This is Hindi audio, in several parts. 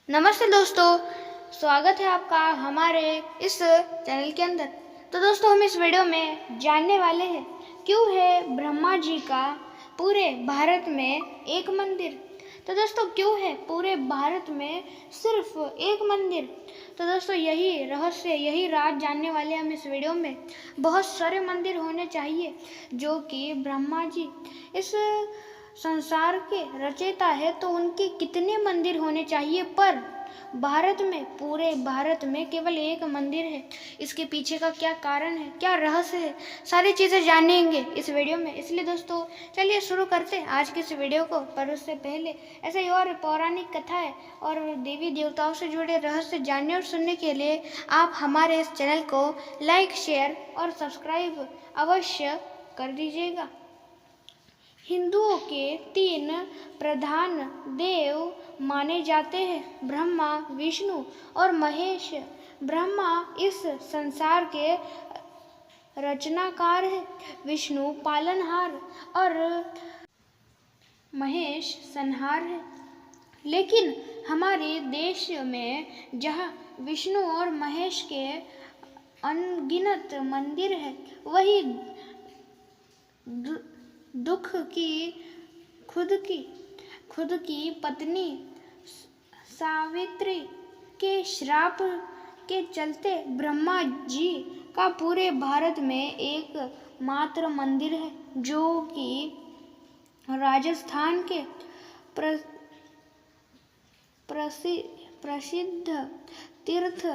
नमस्ते दोस्तों, स्वागत है आपका हमारे इस चैनल के अंदर। तो दोस्तों, हम इस वीडियो में जानने वाले हैं क्यों है ब्रह्मा जी का पूरे भारत में एक मंदिर। तो दोस्तों, क्यों है पूरे भारत में सिर्फ एक मंदिर। तो दोस्तों, यही रहस्य, यही राज जानने वाले हम इस वीडियो में। बहुत सारे मंदिर होने चाहिए जो कि ब्रह्मा जी इस संसार के रचयिता है, तो उनके कितने मंदिर होने चाहिए, पर भारत में, पूरे भारत में केवल एक मंदिर है। इसके पीछे का क्या कारण है, क्या रहस्य है, सारी चीज़ें जानेंगे इस वीडियो में। इसलिए दोस्तों, चलिए शुरू करते हैं आज के इस वीडियो को। पर उससे पहले ऐसे ही और पौराणिक कथाएं और देवी देवताओं से जुड़े रहस्य जानने और सुनने के लिए आप हमारे इस चैनल को लाइक, शेयर और सब्सक्राइब अवश्य कर दीजिएगा। हिंदुओं के 3 प्रधान देव माने जाते हैं, ब्रह्मा, विष्णु और महेश। ब्रह्मा इस संसार के रचनाकार है, विष्णु पालनहार और महेश संहार है। लेकिन हमारे देश में जहाँ विष्णु और महेश के अनगिनत मंदिर है, वही दुख की खुद की पत्नी सावित्री के श्राप के चलते ब्रह्मा जी का पूरे भारत में एक मात्र मंदिर है, जो कि राजस्थान के प्रसिद्ध तीर्थ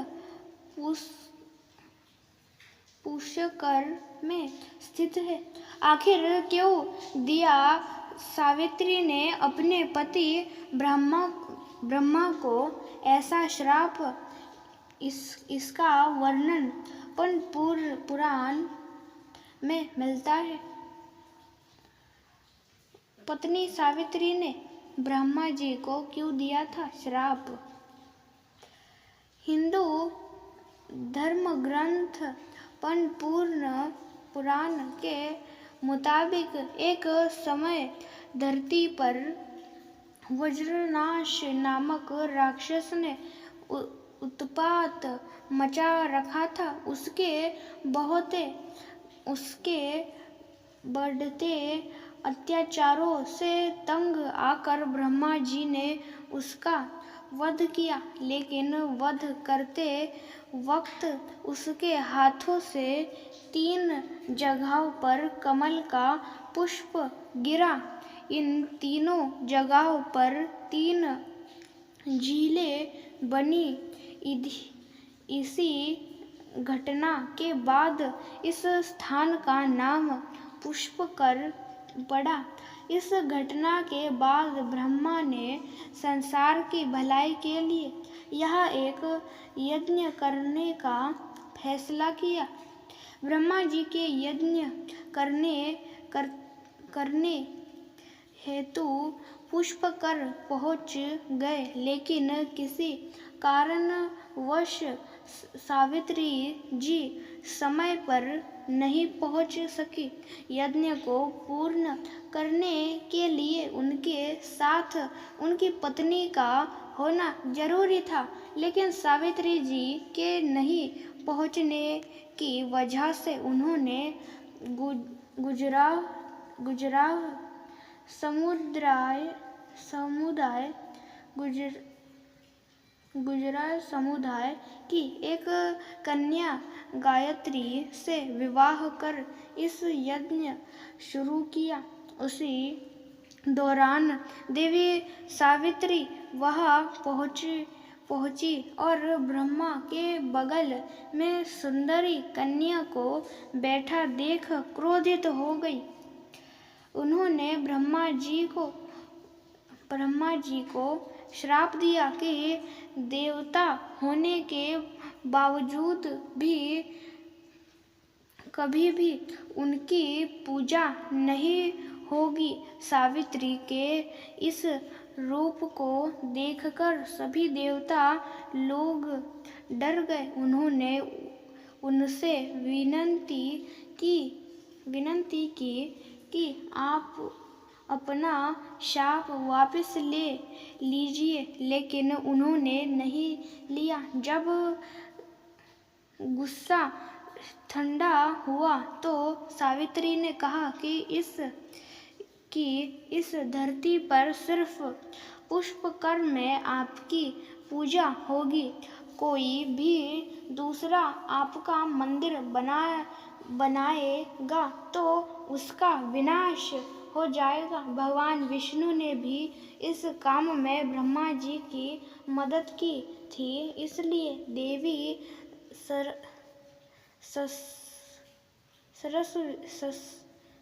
पुष्कर में स्थित है। आखिर क्यों दिया सावित्री ने अपने पति ब्रह्मा को ऐसा श्राप, इसका वर्णन पुराण में मिलता है। पत्नी सावित्री ने ब्रह्मा जी को क्यों दिया था श्राप। हिंदू धर्म ग्रंथ पुराण के मुताबिक एक समय धरती पर वज्रनाश नामक राक्षस ने उत्पात मचा रखा था। उसके बढ़ते अत्याचारों से तंग आकर ब्रह्मा जी ने उसका वध किया, लेकिन वध करते वक्त उसके हाथों से 3 जगहों पर कमल का पुष्प गिरा। इन तीनों जगहों पर 3 झीलें बनी। इसी घटना के बाद इस स्थान का नाम पुष्कर पड़ा। इस घटना के बाद ब्रह्मा ने संसार की भलाई के लिए यहाँ एक यज्ञ करने का फैसला किया। ब्रह्मा जी के यज्ञ करने हेतु पुष्कर पहुँच गए, लेकिन किसी कारणवश सावित्री जी समय पर नहीं पहुँच सकी। यज्ञ को पूर्ण करने के लिए उनके साथ उनकी पत्नी का होना जरूरी था, लेकिन सावित्री जी के नहीं पहुँचने की वजह से उन्होंने गुजरात समुदाय की एक कन्या गायत्री से विवाह कर इस यज्ञ शुरू किया। उसी दौरान देवी सावित्री वहां पहुंची और ब्रह्मा के बगल में सुंदरी कन्या को बैठा देख क्रोधित हो गई। उन्होंने ब्रह्मा जी को श्राप दिया कि देवता होने के बावजूद भी कभी भी उनकी पूजा नहीं होगी। सावित्री के इस रूप को देखकर सभी देवता लोग डर गए। उन्होंने उनसे विनती की कि अपना शाप वापस ले लीजिए, लेकिन उन्होंने नहीं लिया। जब गुस्सा ठंडा हुआ तो सावित्री ने कहा कि इस धरती पर सिर्फ पुष्पकर में आपकी पूजा होगी। कोई भी दूसरा आपका मंदिर बनाएगा तो उसका विनाश हो जाएगा। भगवान विष्णु ने भी इस काम में ब्रह्मा जी की मदद की थी, इसलिए देवी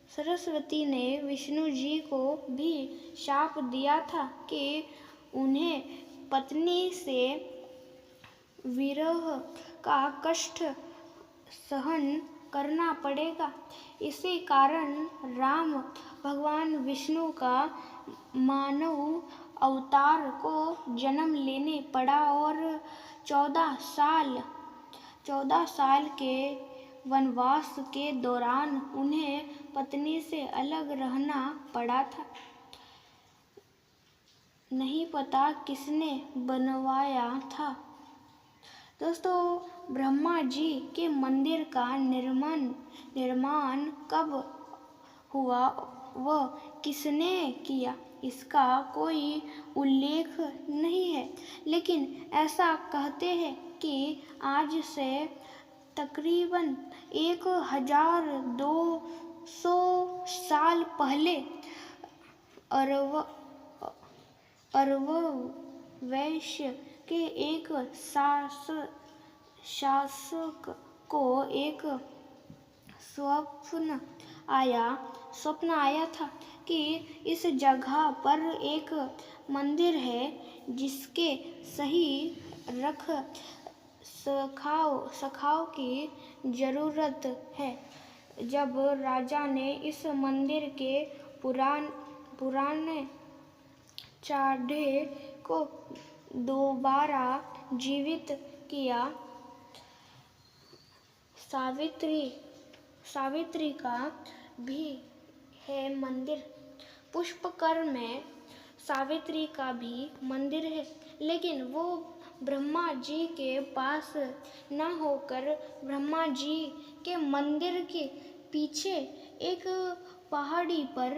सरस्वती ने विष्णु जी को भी शाप दिया था कि उन्हें पत्नी से विरह का कष्ट सहन करना पड़ेगा। इसी कारण राम भगवान विष्णु का मानव अवतार को जन्म लेने पड़ा और 14 साल के वनवास के दौरान उन्हें पत्नी से अलग रहना पड़ा था। नहीं पता किसने बनवाया था। दोस्तों, ब्रह्मा जी के मंदिर का निर्माण कब हुआ, वह किसने किया, इसका कोई उल्लेख नहीं है, लेकिन ऐसा कहते हैं कि आज से तकरीबन 1200 साल पहले अरववैश्य के एक शासक को एक स्वप्न आया था कि इस जगह पर एक मंदिर है जिसके सही रख रखाव की जरूरत है। जब राजा ने इस मंदिर के पुराने चाढ़े को दोबारा जीवित किया, सावित्री का भी है मंदिर। पुष्पकर में सावित्री का भी मंदिर है, लेकिन वो ब्रह्मा जी के पास न होकर ब्रह्मा जी के मंदिर के पीछे एक पहाड़ी पर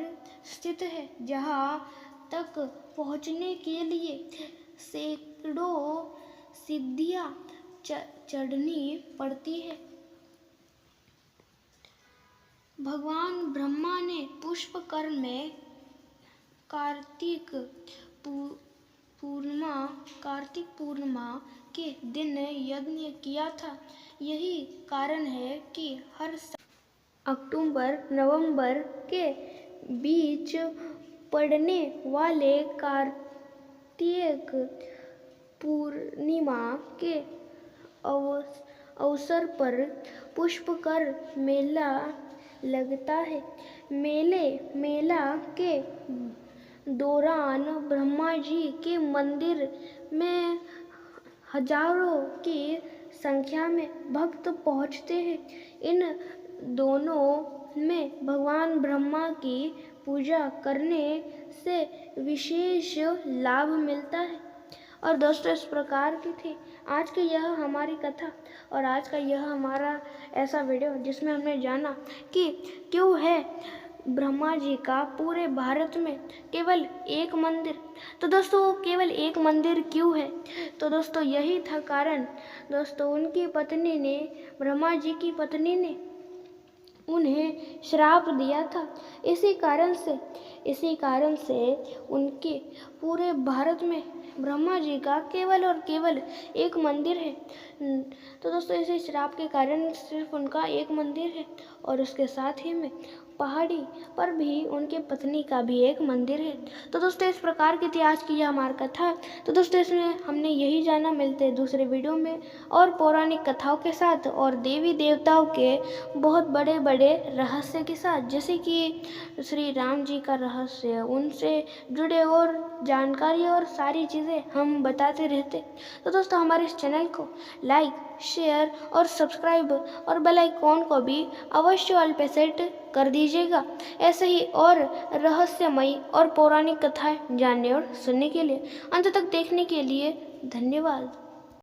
स्थित है, जहाँ तक पहुँचने के लिए सैकड़ों सीढ़ियाँ चढ़नी पड़ती है। भगवान ब्रह्मा ने पुष्पकर में कार्तिक पूर्णिमा के दिन यज्ञ किया था। यही कारण है कि हर अक्टूबर-नवंबर के बीच पड़ने वाले कार्तिक पूर्णिमा के अवसर पर पुष्पकर मेला लगता है। मेला के दौरान ब्रह्मा जी के मंदिर में हजारों की संख्या में भक्त पहुंचते हैं। इन दोनों में भगवान ब्रह्मा की पूजा करने से विशेष लाभ मिलता है। और दोस्तों, इस प्रकार की थी आज की यह हमारी कथा और आज का यह हमारा ऐसा वीडियो जिसमें हमने जाना कि क्यों है ब्रह्मा जी का पूरे भारत में केवल एक मंदिर। तो दोस्तों, केवल एक मंदिर क्यों है? तो दोस्तों, यही था कारण। दोस्तों, उनकी पत्नी ने, ब्रह्मा जी की पत्नी ने उन्हें श्राप दिया था। इसी कारण से उनके पूरे भारत में ब्रह्मा जी का केवल और केवल एक मंदिर है। तो दोस्तों, इसी श्राप के कारण सिर्फ उनका एक मंदिर है और उसके साथ ही में पहाड़ी पर भी उनके पत्नी का भी एक मंदिर है। तो दोस्तों, इस प्रकार की थी आज की यह हमारी कथा। तो दोस्तों, इसमें हमने यही जाना। मिलते हैं दूसरे वीडियो में और पौराणिक कथाओं के साथ और देवी देवताओं के बहुत बड़े बड़े रहस्य के साथ, जैसे कि श्री राम जी का रहस्य, उनसे जुड़े और जानकारी और सारी चीज़ें हम बताते रहते। तो दोस्तों, हमारे इस चैनल को लाइक, शेयर और सब्सक्राइब और बेल आइकॉन को भी अवश्य ऑल पे सेट कर दीजिएगा। ऐसे ही और रहस्यमयी और पौराणिक कथाएं जानने और सुनने के लिए अंत तक देखने के लिए धन्यवाद।